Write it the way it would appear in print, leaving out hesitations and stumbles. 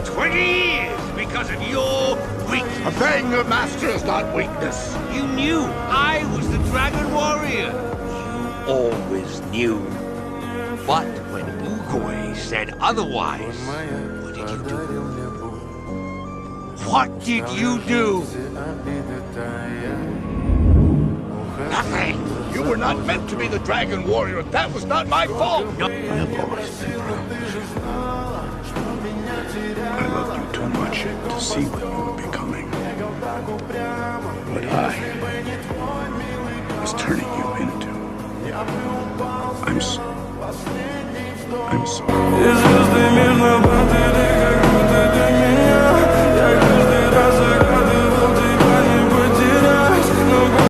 20 years because of your weakness. Obeying your master is not weakness. You knew I was the Dragon Warrior. You always knew. But when Ugoy said otherwise, what did you do? What did you do? Nothing. You were not meant to be the Dragon Warrior. That was not my fault. No. I have always been proud. I loved you too much to see what you were becoming. What I was turning you into. I'm sorry.